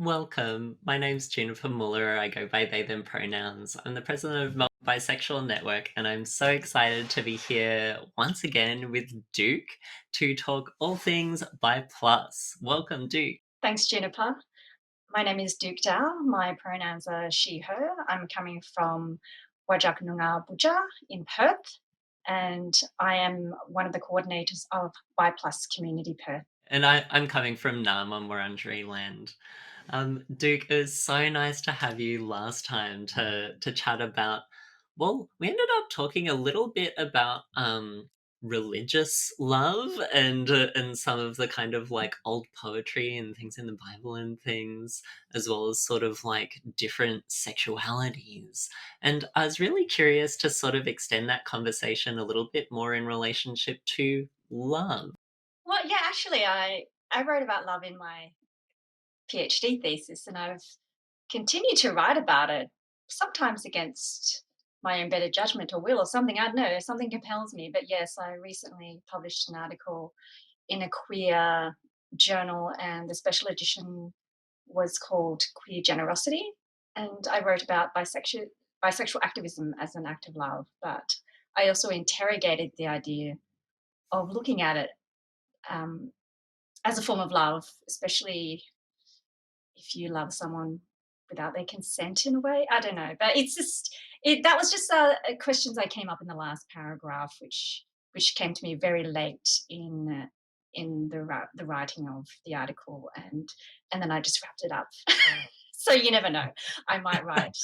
Welcome. My name's Juniper Muller. I go by they, them pronouns. I'm the president of Melbourne Bisexual Network, and I'm so excited to be here once again with Duc to talk all things Bi Plus. Welcome, Duc. Thanks, Juniper. My name is Duc Dau. My pronouns are she, her. I'm coming from Wajak Noongar Buja in Perth, and I am one of the coordinators of Bi Plus Community Perth. And I'm coming from Nam on Wurundjeri land. Duc, it was so nice to have you last time to chat about. Well, we ended up talking a little bit about religious love and some of the kind of like old poetry and things in the Bible and things, as well as sort of like different sexualities. And I was really curious to sort of extend that conversation a little bit more in relationship to love. Well, yeah, actually, I wrote about love in my PhD thesis, and I've continued to write about it, sometimes against my own better judgment or will or something. I don't know, something compels me. But yes, I recently published an article in a queer journal, and the special edition was called Queer Generosity. And I wrote about bisexual activism as an act of love, but I also interrogated the idea of looking at it um, as a form of love, especially if you love someone without their consent in a way. I don't know, but it's just that was just questions I came up in the last paragraph, which came to me very late in the writing of the article, and then I just wrapped it up. So you never know, I might write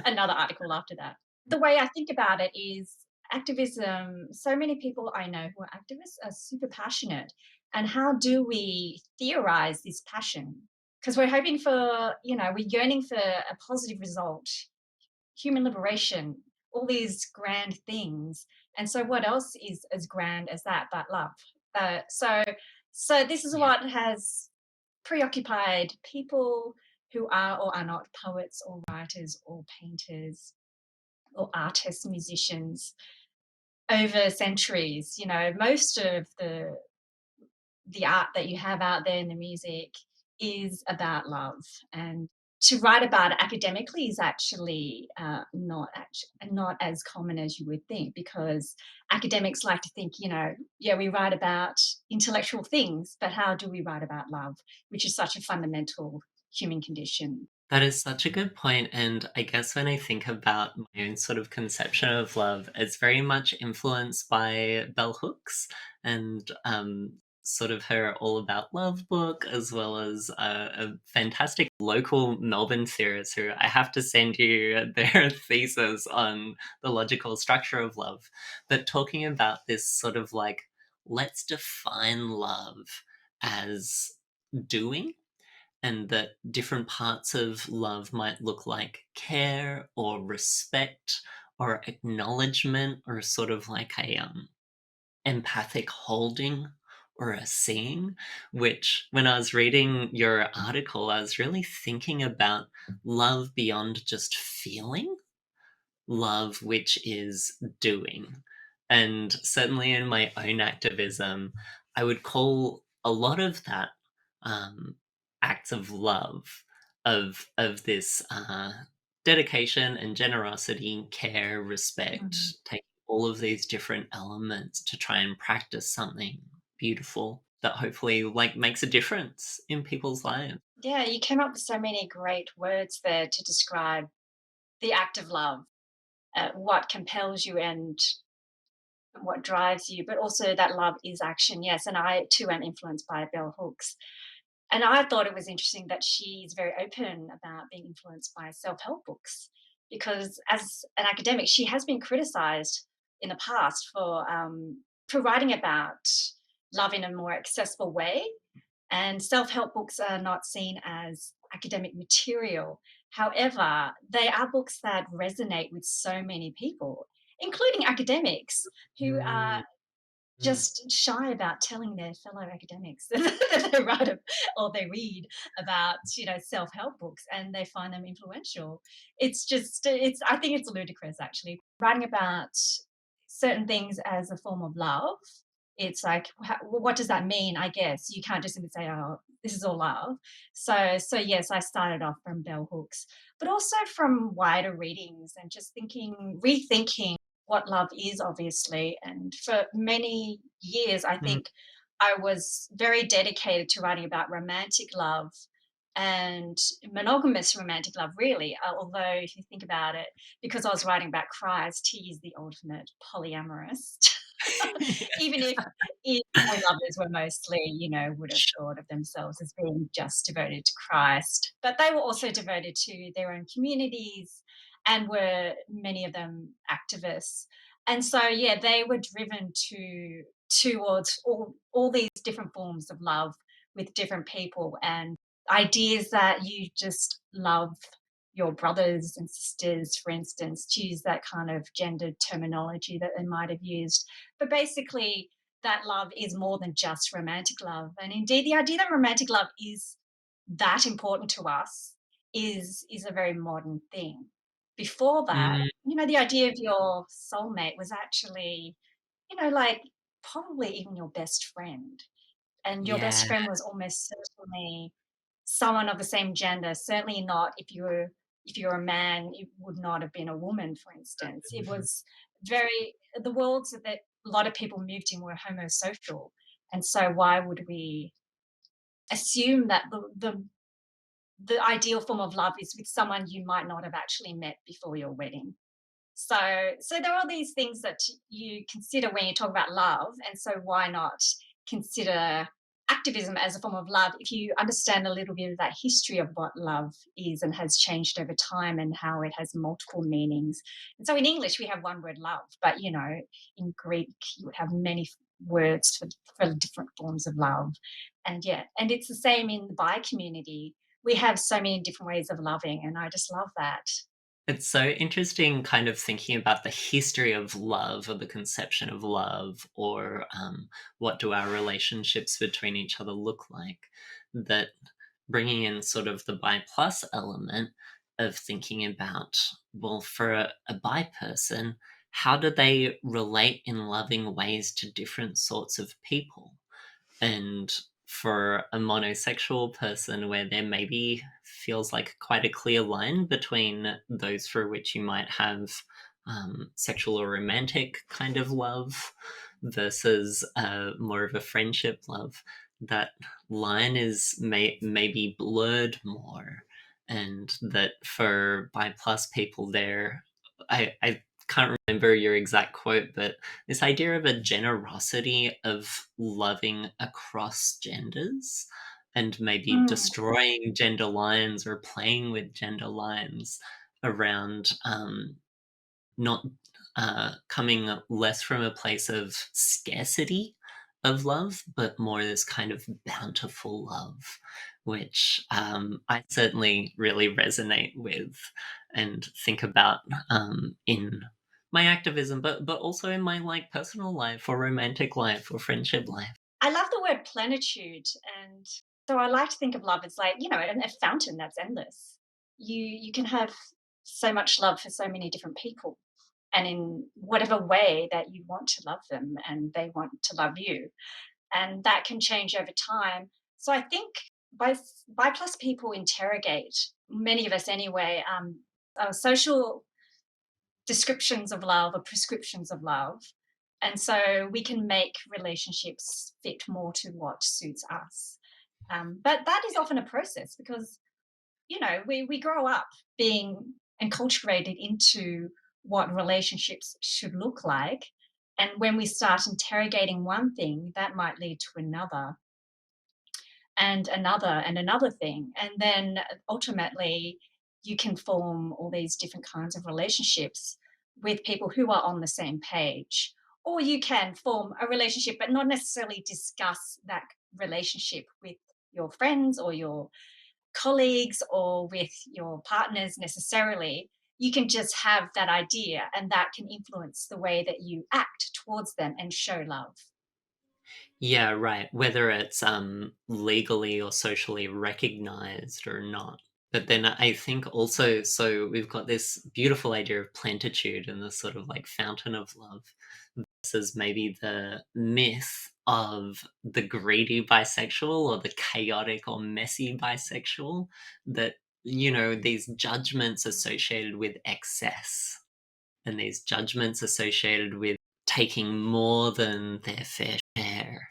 another article after that. The way I think about it is activism. So many people I know who are activists are super passionate. And how do we theorize this passion? Because we're hoping for, we're yearning for a positive result, human liberation, all these grand things. And so, what else is as grand as that but love? Uh, so, so this is Yeah. what has preoccupied people who are or are not poets or writers or painters or artists, musicians over centuries. Most of the art that you have out there in the music is about love, and to write about it academically is actually not as common as you would think, because academics like to think, yeah, we write about intellectual things, but how do we write about love, which is such a fundamental human condition? That is such a good point, and I guess when I think about my own sort of conception of love, it's very much influenced by bell hooks and sort of her All About Love book, as well as a fantastic local Melbourne theorist who I have to send you their thesis on the logical structure of love. But talking about this sort of like, let's define love as doing, and that different parts of love might look like care or respect or acknowledgement or sort of like a empathic holding or a seeing. Which, when I was reading your article, I was really thinking about love beyond just feeling, love which is doing. And certainly in my own activism, I would call a lot of that um, acts of love, of this dedication and generosity, care, respect, Mhm. taking all of these different elements to try and practice something beautiful that hopefully like makes a difference in people's lives. Yeah, you came up with so many great words there to describe the act of love, what compels you and what drives you, but also that love is action. Yes, and I too am influenced by bell hooks. And I thought it was interesting that she's very open about being influenced by self-help books, because as an academic, she has been criticized in the past for writing about love in a more accessible way, and self-help books are not seen as academic material. However, they are books that resonate with so many people, including academics who are Mm. just shy about telling their fellow academics that they write or they read about, self-help books, and they find them influential. I think it's ludicrous, actually, writing about certain things as a form of love it's like, well, what does that mean? I guess you can't just simply say, "Oh, this is all love." So yes, I started off from bell hooks, but also from wider readings and just rethinking what love is, obviously. And for many years, I Mm, think I was very dedicated to writing about romantic love and monogamous romantic love, really. Although, if you think about it, because I was writing about Christ, he is the ultimate polyamorous. Even if my lovers were mostly, would have Sure. thought of themselves as being just devoted to Christ, but they were also devoted to their own communities and were many of them activists. And so, yeah, they were driven towards all these different forms of love with different people and ideas that you just love your brothers and sisters, for instance, to use that kind of gendered terminology that they might have used. But basically, that love is more than just romantic love. And indeed, the idea that romantic love is that important to us is a very modern thing. Before that, Mm, the idea of your soulmate was actually, like probably even your best friend. And your best yeah. friend was almost certainly someone of the same gender. Certainly not if you're a man, it would not have been a woman, for instance. It Mhm. was very the worlds that a lot of people moved in were homosocial. And so why would we assume that the ideal form of love is with someone you might not have actually met before your wedding? So there are these things that you consider when you talk about love, and so why not consider activism as a form of love if you understand a little bit of that history of what love is and has changed over time and how it has multiple meanings. And so in English we have one word love, but in Greek you would have many words for different forms of love. And yeah, and it's the same in the bi community. We have so many different ways of loving, and I just love that. It's so interesting kind of thinking about the history of love or the conception of love or what do our relationships between each other look like. That bringing in sort of the bi plus element of thinking about, well, for a bi person, how do they relate in loving ways to different sorts of people? And for a monosexual person where there maybe feels like quite a clear line between those for which you might have sexual or romantic kind of love versus more of a friendship love, that line is maybe blurred more. And that for bi plus people there, I can't remember your exact quote, but this idea of a generosity of loving across genders and maybe Mm, destroying gender lines or playing with gender lines around not coming less from a place of scarcity of love, but more this kind of bountiful love, which I certainly really resonate with and think about in my activism, but also in my like personal life or romantic life or friendship life. I love the word plenitude, and so I like to think of love as like a fountain that's endless. You can have so much love for so many different people, and in whatever way that you want to love them, and they want to love you, and that can change over time. So I think by plus people interrogate many of us anyway. Social descriptions of love or prescriptions of love. And so we can make relationships fit more to what suits us. But that is often a process because, we grow up being enculturated into what relationships should look like. And when we start interrogating one thing, that might lead to another and another thing. And then ultimately, you can form all these different kinds of relationships with people who are on the same page. Or you can form a relationship, but not necessarily discuss that relationship with your friends or your colleagues or with your partners necessarily. You can just have that idea, and that can influence the way that you act towards them and show love. Yeah, right. Whether it's legally or socially recognized or not. But then I think also, so we've got this beautiful idea of plenitude and the sort of like fountain of love versus maybe the myth of the greedy bisexual or the chaotic or messy bisexual, that, these judgments associated with excess and these judgments associated with taking more than their fair share,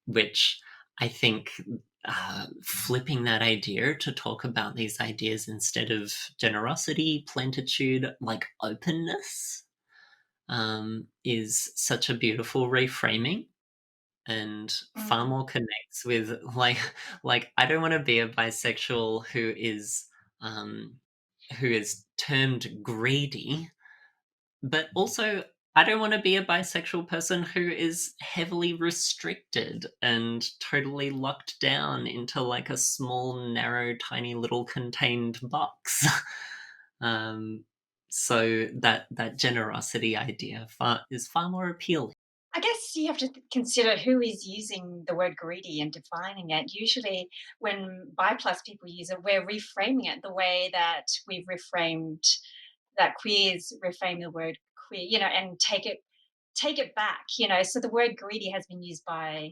which I think flipping that idea to talk about these ideas instead of generosity, plenitude, like openness, is such a beautiful reframing and far Mm. more connects with like I don't want to be a bisexual um, who is termed greedy, but also, I don't want to be a bisexual person who is heavily restricted and totally locked down into like a small, narrow, tiny little contained box. um, so that generosity idea is far more appealing. I guess you have to consider who is using the word greedy and defining it. Usually, when bi plus people use it, we're reframing it the way that we've reframed that queers reframe the word queer, and take it back, So the word greedy has been used by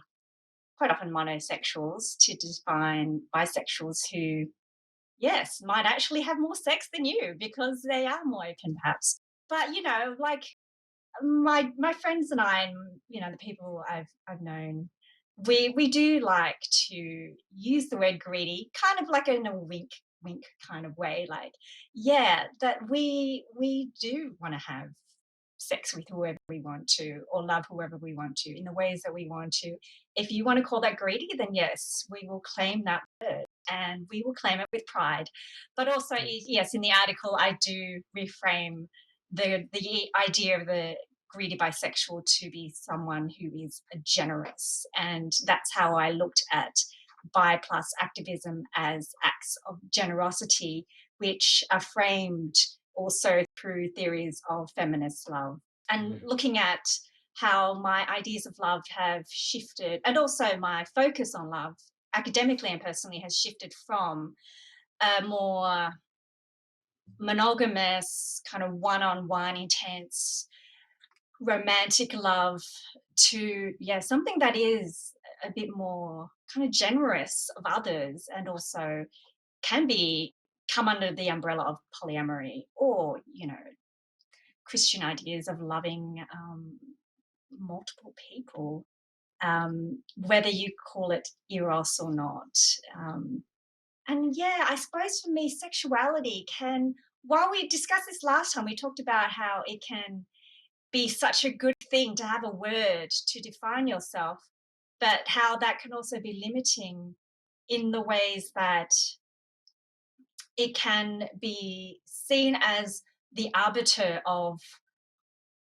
quite often monosexuals to define bisexuals who, yes, might actually have more sex than you because they are more open, perhaps. But like my friends and I, and the people I've known, we do like to use the word greedy, kind of like in a wink kind of way, like, yeah, that we do want to have sex with whoever we want to or love whoever we want to in the ways that we want to. If you want to call that greedy, then yes, we will claim that word and we will claim it with pride. But also, yes, in the article I do reframe the idea of the greedy bisexual to be someone who is generous. And that's how I looked at bi plus activism as acts of generosity, which are framed also through theories of feminist love. And Mm. looking at how my ideas of love have shifted, and also my focus on love academically and personally has shifted from a more monogamous, kind of one on one, intense romantic love to, yeah, something that is a bit more kind of generous of others and also can be come under the umbrella of polyamory or Christian ideas of loving multiple people, whether you call it eros or not. um, and yeah, I suppose for me sexuality can, while we discussed this last time, we talked about how it can be such a good thing to have a word to define yourself, but how that can also be limiting in the ways that it can be seen as the arbiter of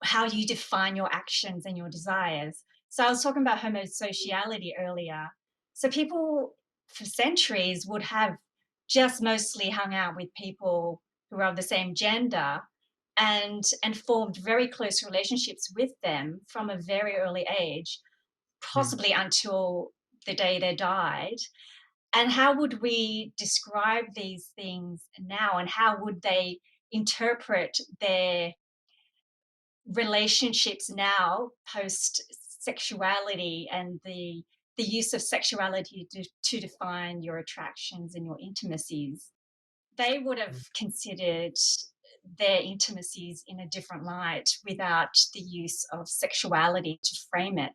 how you define your actions and your desires. So I was talking about homosociality earlier. So people for centuries would have just mostly hung out with people who are of the same gender and formed very close relationships with them from a very early age, Mm. possibly until the day they died. And how would we describe these things now, and how would they interpret their relationships now post sexuality and the use of sexuality to define your attractions and your intimacies? They would have considered their intimacies in a different light without the use of sexuality to frame it.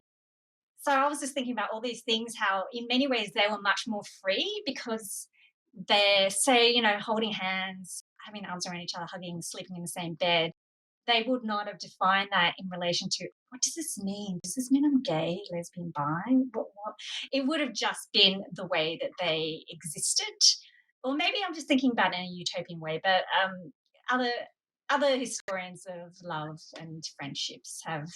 So I was just thinking about all these things, how in many ways they were much more free because they're, say, holding hands, having arms around each other, hugging, sleeping in the same bed. They would not have defined that in relation to, what does this mean? Does this mean I'm gay, lesbian, bi? What? It would have just been the way that they existed. Or maybe I'm just thinking about it in a utopian way, but other other historians of love and friendships have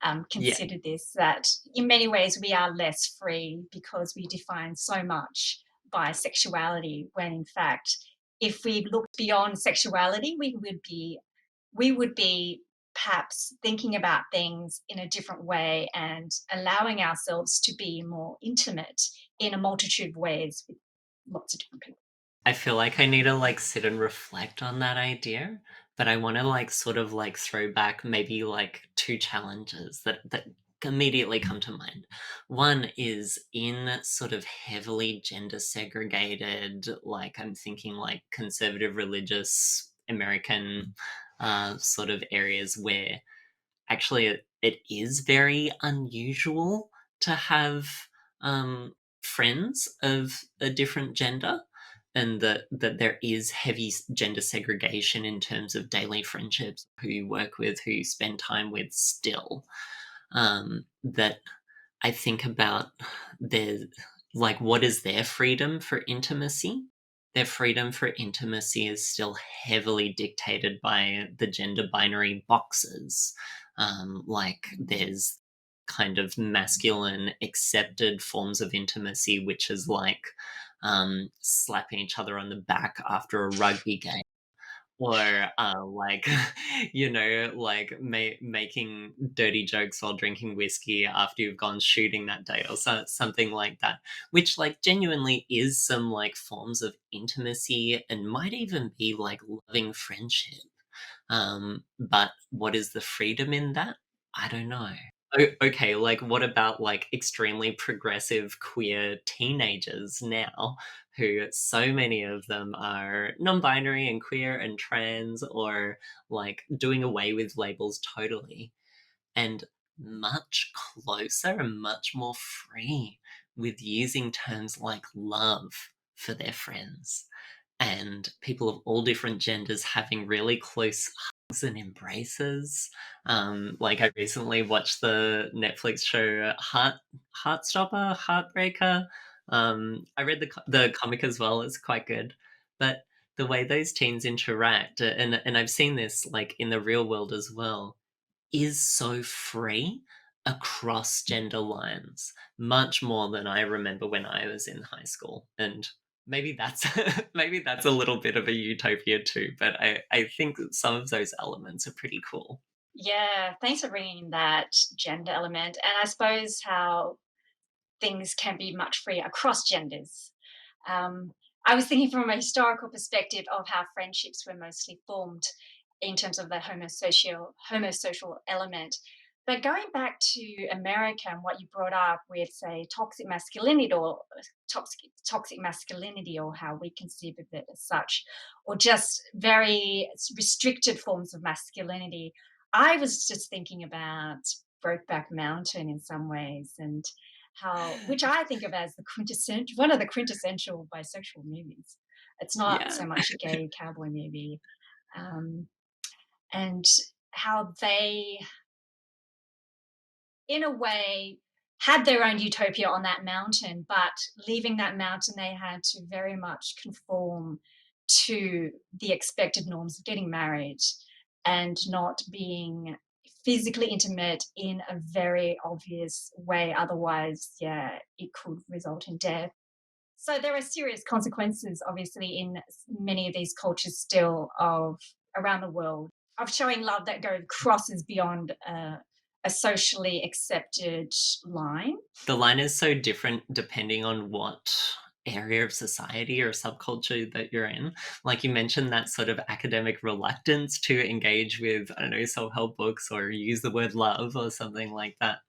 Yeah. considered this, that in many ways we are less free because we define so much by sexuality, when in fact if we looked beyond sexuality we would be perhaps thinking about things in a different way and allowing ourselves to be more intimate in a multitude of ways with lots of different people. I feel like I need to like sit and reflect on that idea, but I want to like sort of like throw back maybe like two challenges that immediately come to mind. One is in sort of heavily gender segregated, like I'm thinking like conservative religious American sort of areas where actually it is very unusual to have um, friends of a different gender, and that there is heavy gender segregation in terms of daily friendships, who you work with, who you spend time with still. That I think about their like what is their freedom for intimacy? Their freedom for intimacy is still heavily dictated by the gender binary boxes. Like there's kind of masculine accepted forms of intimacy, which is like slapping each other on the back after a rugby game, or like like making dirty jokes while drinking whiskey after you've gone shooting that day, or something like that, which like genuinely is some like forms of intimacy and might even be like loving friendship. But what is the freedom in that? I don't know. Okay, like what about like extremely progressive queer teenagers now, who so many of them are non-binary and queer and trans, or like doing away with labels totally, and much closer and much more free with using terms like love for their friends, and people of all different genders having really close hugs and embraces. Like I recently watched the Netflix show Heartstopper, Heartbreaker. I read the comic as well; it's quite good. But the way those teens interact, and I've seen this like in the real world as well, is so free across gender lines, much more than I remember when I was in high school. And maybe that's maybe that's a little bit of a utopia too, but I think that some of those elements are pretty cool. Yeah, thanks for bringing that gender element. And I suppose how things can be much freer across genders. Um, I was thinking from a historical perspective of how friendships were mostly formed in terms of the homosocial element. But going back to America and what you brought up with, say, toxic masculinity, or how we conceive of it as such, or just very restricted forms of masculinity, I was just thinking about Brokeback Mountain in some ways, and how, which I think of as the quintessential, one of the quintessential bisexual movies. It's not Yeah. so much a gay cowboy movie, um, and how they, in a way, had their own utopia on that mountain, but leaving that mountain, they had to very much conform to the expected norms of getting married and not being physically intimate in a very obvious way. Otherwise, yeah, it could result in death. So there are serious consequences, obviously, in many of these cultures still of around the world, of showing love that goes crosses beyond a socially accepted line. The line is so different depending on what area of society or subculture that you're in. Like you mentioned, that sort of academic reluctance to engage with, I don't know, self-help books or use the word love or something like that.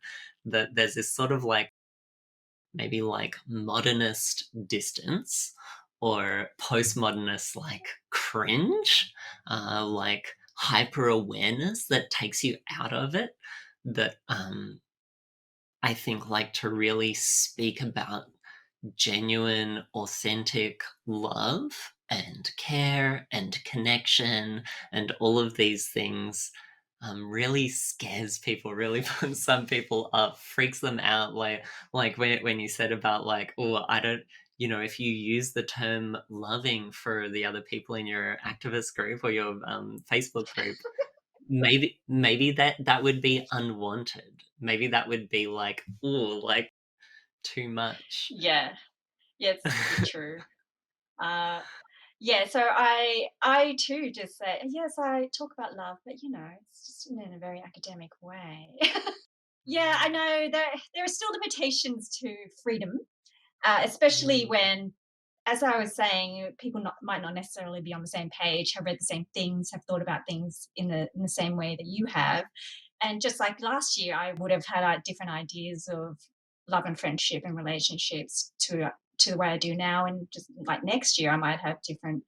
That there's this sort of like maybe like modernist distance or postmodernist like cringe, like hyper awareness that takes you out of it. That I think like to really speak about genuine, authentic love and care and connection and all of these things really scares people, really puts some people up, freaks them out. Like when you said about like, oh, I don't, if you use the term loving for the other people in your activist group or your Facebook group, maybe that would be unwanted. Maybe that would be like, oh, like too much. Yeah, yeah, it's a bit true. Uh, yeah, so I too just say yes. I talk about love, but it's just in a very academic way. Yeah, I know there are still limitations to freedom, especially Mm. when as I was saying, people might not necessarily be on the same page, have read the same things, have thought about things in the same way that you have. And just like last year, I would have had different ideas of love and friendship and relationships to the way I do now. And just like next year, I might have different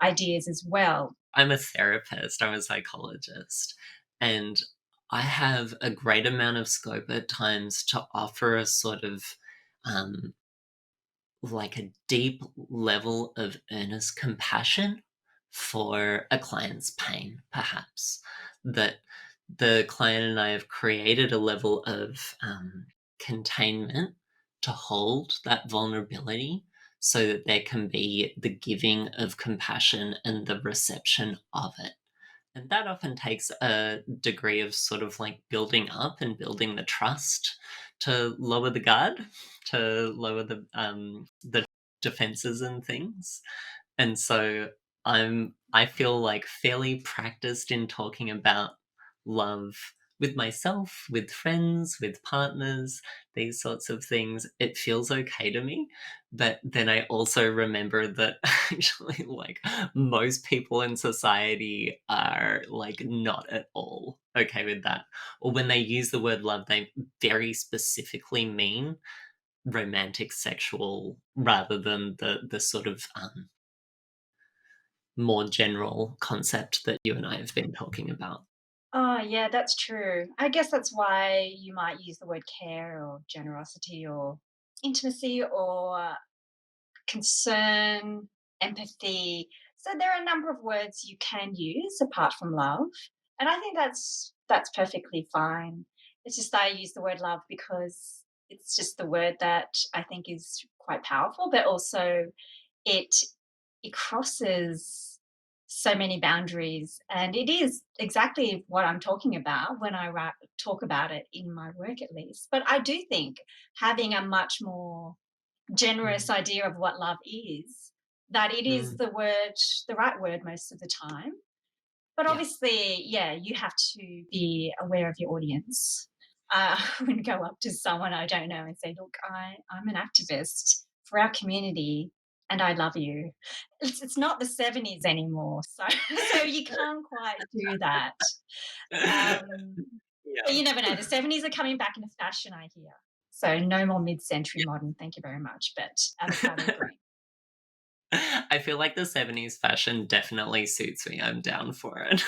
ideas as well. I'm a therapist, I'm a psychologist, and I have a great amount of scope at times to offer a sort of like a deep level of earnest compassion for a client's pain, perhaps. That the client and I have created a level of containment to hold that vulnerability so that there can be the giving of compassion and the reception of it. And that often takes a degree of sort of like building up and building the trust to lower the guard, to lower the defenses and things. And so I feel like fairly practiced in talking about love with myself, with friends, with partners, these sorts of things. It feels okay to me. But then I also remember that actually, like, most people in society are like not at all okay with that. Or when they use the word love, they very specifically mean romantic sexual rather than the sort of more general concept that you and I have been talking about. Oh, yeah, that's true. I guess that's why you might use the word care or generosity or intimacy or concern, empathy. So there are a number of words you can use apart from love, and I think that's perfectly fine. It's just that I use the word love because it's just the word that I think is quite powerful, but also it it crosses so many boundaries, and it is exactly what I'm talking about when I talk about it in my work, at least. But I do think having a much more generous Mm, idea of what love is, that it is mm, the right word most of the time. But yeah. obviously, yeah, you have to be aware of your audience. I wouldn't go up to someone I don't know and say, "Look, I'm an activist for our community, and I love you." It's not the '70s anymore, so so you can't quite do that. Um, but Yeah. you never know. The '70s are coming back into fashion, I hear. So no more mid-century modern. Thank you very much, but avocado green. I feel like the 70s fashion definitely suits me. I'm down for it.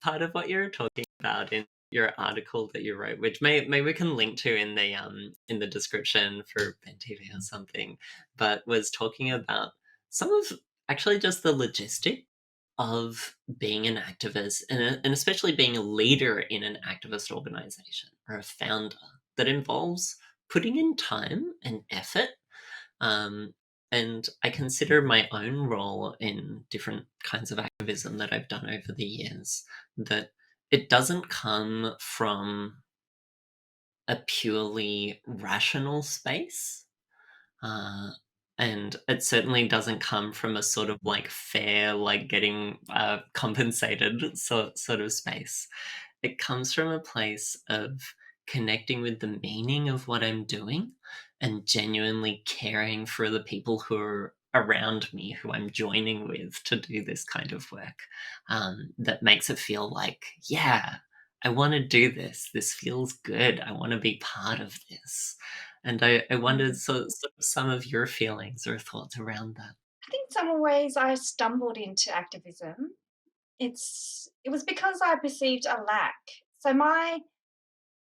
Part of what you're talking about in your article that you wrote, which maybe we can link to in the description for Ben TV or something, but was talking about some of actually just the logistic of being an activist and especially being a leader in an activist organization or a founder that involves putting in time and effort, um, and I consider my own role in different kinds of activism that I've done over the years that it doesn't come from a purely rational space. Uh, and it certainly doesn't come from a sort of like fair, like getting compensated sort of space. It comes from a place of connecting with the meaning of what I'm doing and genuinely caring for the people who are around me, who I'm joining with to do this kind of work. That makes it feel like, yeah, I want to do this. This feels good. I want to be part of this. And I wondered Mm. so some of your feelings or thoughts around that. I think some ways I stumbled into activism. It was because I perceived a lack. So my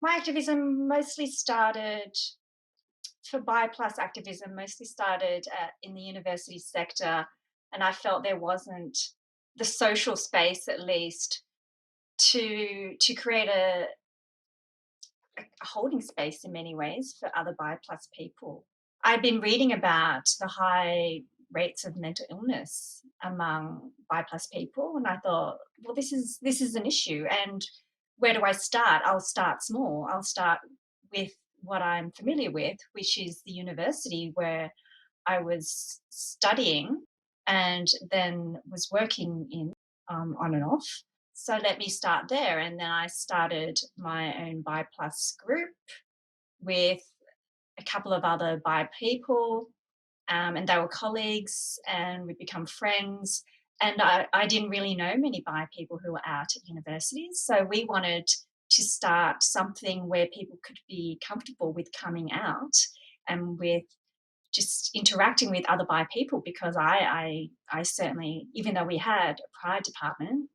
activism mostly started for bi plus activism mostly started in the university sector, and I felt there wasn't the social space, at least, to create a holding space in many ways for other bi plus people. I've been reading about the high rates of mental illness among bi plus people, and I thought, well, this is an issue. And where do I start? I'll start small. I'll start with what I'm familiar with, which is the university where I was studying and then was working in on and off. So let me start there. And then I started my own Bi Plus group with a couple of other Bi people. and they were colleagues, and we'd become friends. And I didn't really know many bi people who were out at universities, so we wanted to start something where people could be comfortable with coming out and with just interacting with other bi people, because I certainly, even though we had a pride department,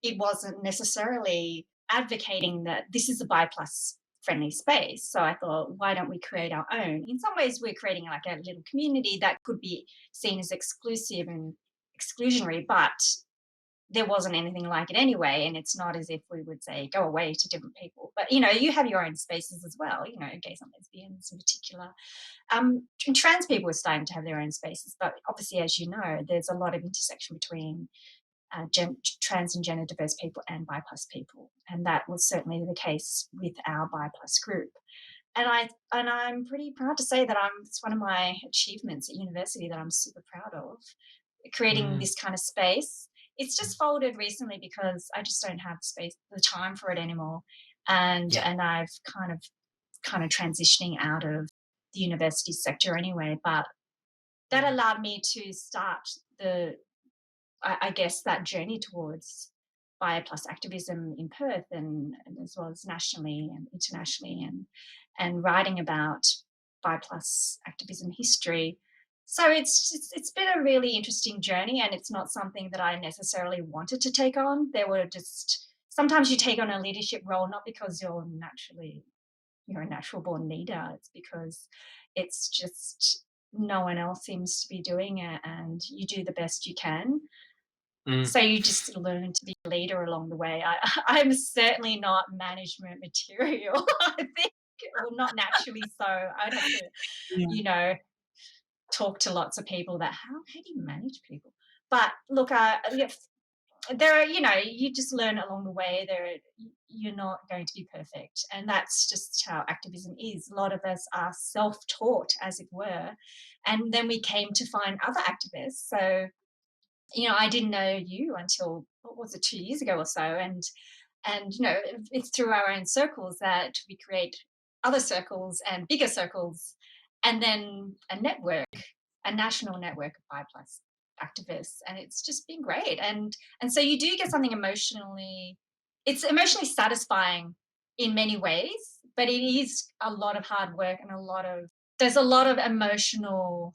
it wasn't necessarily advocating that this is a bi plus friendly space. So I thought, why don't we create our own? In some ways, we're creating like a little community that could be seen as exclusive and exclusionary, but there wasn't anything like it anyway. And it's not as if we would say, go away to different people. But, you have your own spaces as well, gays and lesbians in particular. And trans people are starting to have their own spaces. But obviously, as you know, there's a lot of intersection between trans and gender diverse people and bi plus people, and that was certainly the case with our bi plus group. And I'm pretty proud to say that it's one of my achievements at university that I'm super proud of, creating Mm, this kind of space. It's just folded recently because I just don't have the time for it anymore, yeah. and I've kind of transitioning out of the university sector anyway. But that Mm, allowed me to start the I guess that journey towards Bio plus activism in Perth, and as well as nationally and internationally, and writing about Bio plus activism history. So it's been a really interesting journey, and it's not something that I necessarily wanted to take on. There were just sometimes you take on a leadership role not because you're a natural born leader. It's because it's just no one else seems to be doing it, and you do the best you can, mm, so you just learn to be a leader along the way. I'm certainly not management material, I think, or not naturally so. I'd have to, yeah. you know, talk to lots of people that how do you manage people? But look, yeah, there are, you just learn along the way. You're not going to be perfect, and that's just how activism is. A lot of us are self-taught, as it were, and then we came to find other activists. So I didn't know you until, what was it, 2 years ago or so, and it's through our own circles that we create other circles and bigger circles, and then a national network of bi plus activists, and it's just been great. And so you do get something emotionally, it's emotionally satisfying in many ways, but it is a lot of hard work, and there's a lot of emotional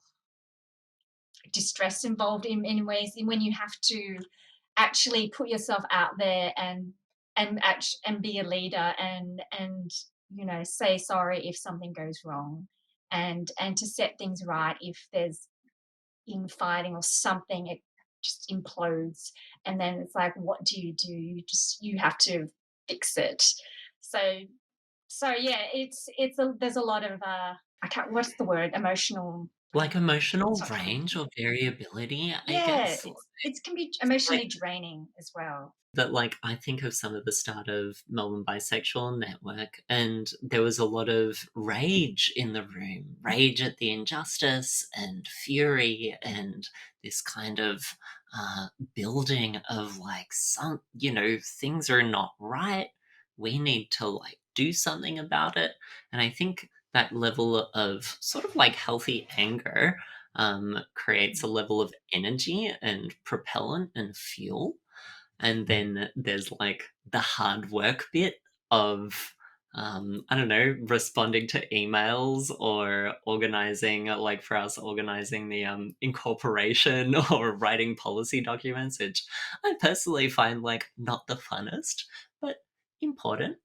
distress involved in ways in when you have to actually put yourself out there and be a leader, and say sorry if something goes wrong, and to set things right if there's infighting or something, it just implodes, and then it's like, what do? You have to fix it. So so yeah, there's a lot of I can't, what's the word, emotional, Like emotional it's not coming to range me. or variability, I Yeah, guess. it can be Like emotionally draining as well. that, like, I think of some of the start of Melbourne Bisexual Network, and there was a lot of rage in the room, rage at the injustice and fury and this kind of uh, building of like things are not right. We need to like do something about it. And I think that level of sort of like healthy anger creates a level of energy and propellant and fuel, and then there's like the hard work bit of I don't know, responding to emails or organizing, like for us, organizing the incorporation or writing policy documents, which I personally find like not the funnest, but important.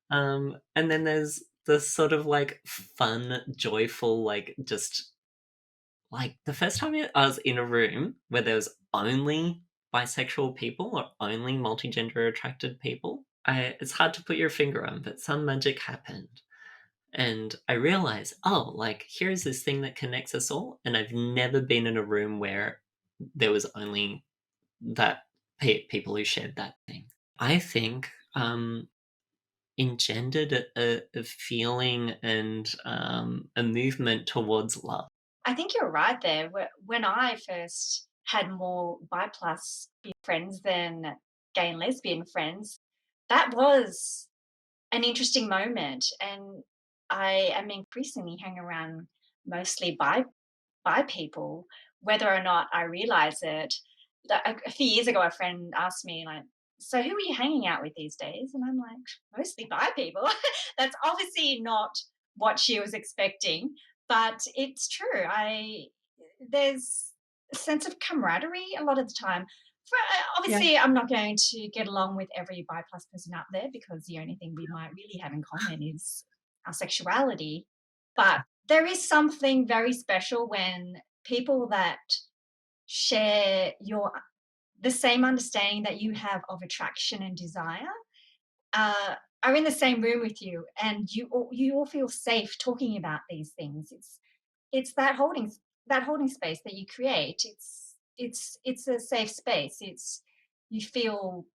And then there's the sort of like fun, joyful, like just like the first time I was in a room where there was only bisexual people or only multigender attracted people, it's hard to put your finger on, but some magic happened. And I realized, oh, like here's this thing that connects us all. And I've never been in a room where there was only that people who shared that thing. I think engendered a feeling and a movement towards love. I think you're right there. When I first had more bi plus friends than gay and lesbian friends, that was an interesting moment, and I am increasingly hang around mostly bi bi people, whether or not I realize it. A few years ago, a friend asked me, like, so who are you hanging out with these days? And I'm like, mostly bi people. That's obviously not what she was expecting, but it's true. There's a sense of camaraderie a lot of the time. Yeah. Obviously, I'm not going to get along with every bi plus person out there because the only thing we might really have in common is our sexuality. But there is something very special when people that share the same understanding that you have of attraction and desire are in the same room with you, and you all feel safe talking about these things. It's that holding space that you create. It's a safe space. It's you feel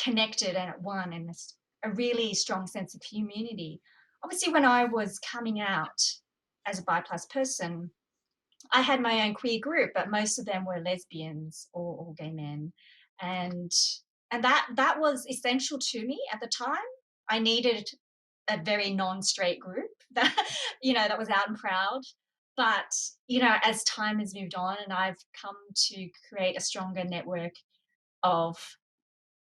connected and at one, and it's a really strong sense of community. Obviously, when I was coming out as a bi plus person, I had my own queer group, but most of them were lesbians or gay men, and that was essential to me at the time. I needed a very non-straight group that that was out and proud. But as time has moved on, and I've come to create a stronger network of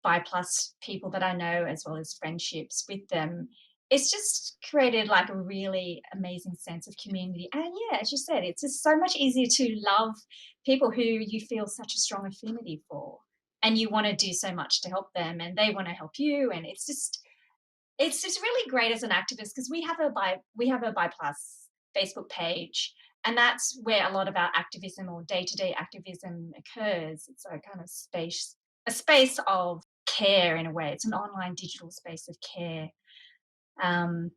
bi plus people that I know, as well as friendships with them, it's just created like a really amazing sense of community. And yeah, as you said, it's just so much easier to love people who you feel such a strong affinity for. And you want to do so much to help them, and they want to help you. And it's just really great as an activist because we have a bi plus Facebook page, and that's where a lot of our activism or day-to-day activism occurs. It's a kind of space of care in a way. It's an online digital space of care, and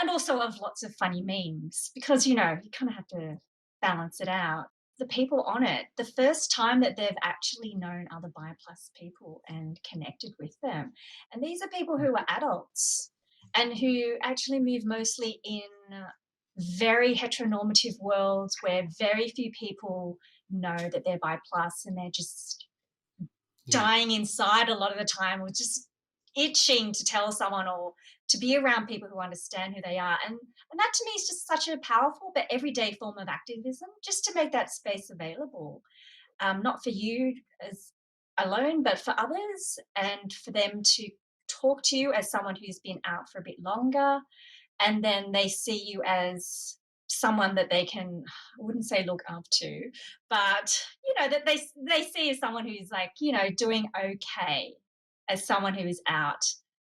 also of lots of funny memes because you kind of have to balance it out. The people on it, the first time that they've actually known other bi plus people and connected with them, and these are people who are adults and who actually move mostly in very heteronormative worlds where very few people know that they're bi plus, and they're just Yeah. dying inside a lot of the time, or just itching to tell someone or to be around people who understand who they are. And that to me is just such a powerful but everyday form of activism, just to make that space available, not for you as alone, but for others, and for them to talk to you as someone who's been out for a bit longer, and then they see you as someone that they can, I wouldn't say look up to, but that they see as someone who's like doing okay, as someone who is out.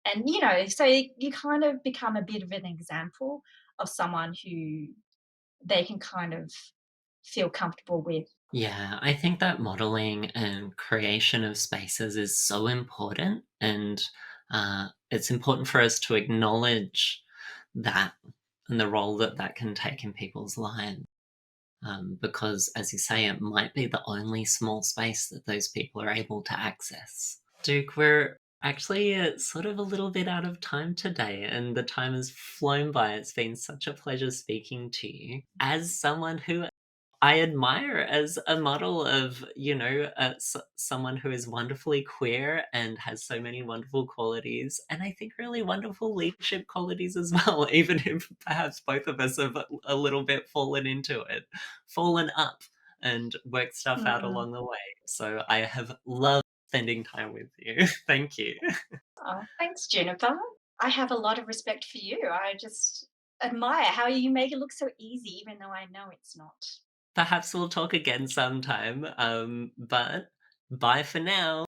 And so you kind of become a bit of an example of someone who they can kind of feel comfortable with. Yeah, I think that modeling and creation of spaces is so important, and it's important for us to acknowledge that and the role that that can take in people's lives. Because, as you say, it might be the only small space that those people are able to access. Duke, we're actually sort of a little bit out of time today, and the time has flown by. It's been such a pleasure speaking to you. As someone who I admire as a model of, someone who is wonderfully queer and has so many wonderful qualities, and I think really wonderful leadership qualities as well, even if perhaps both of us have a little bit fallen into it, fallen up, and worked stuff out Mm. along the way. So I have loved spending time with you. Thank you. Oh, thanks, Juniper. I have a lot of respect for you. I just admire how you make it look so easy, even though I know it's not. Perhaps we'll talk again sometime, but bye for now.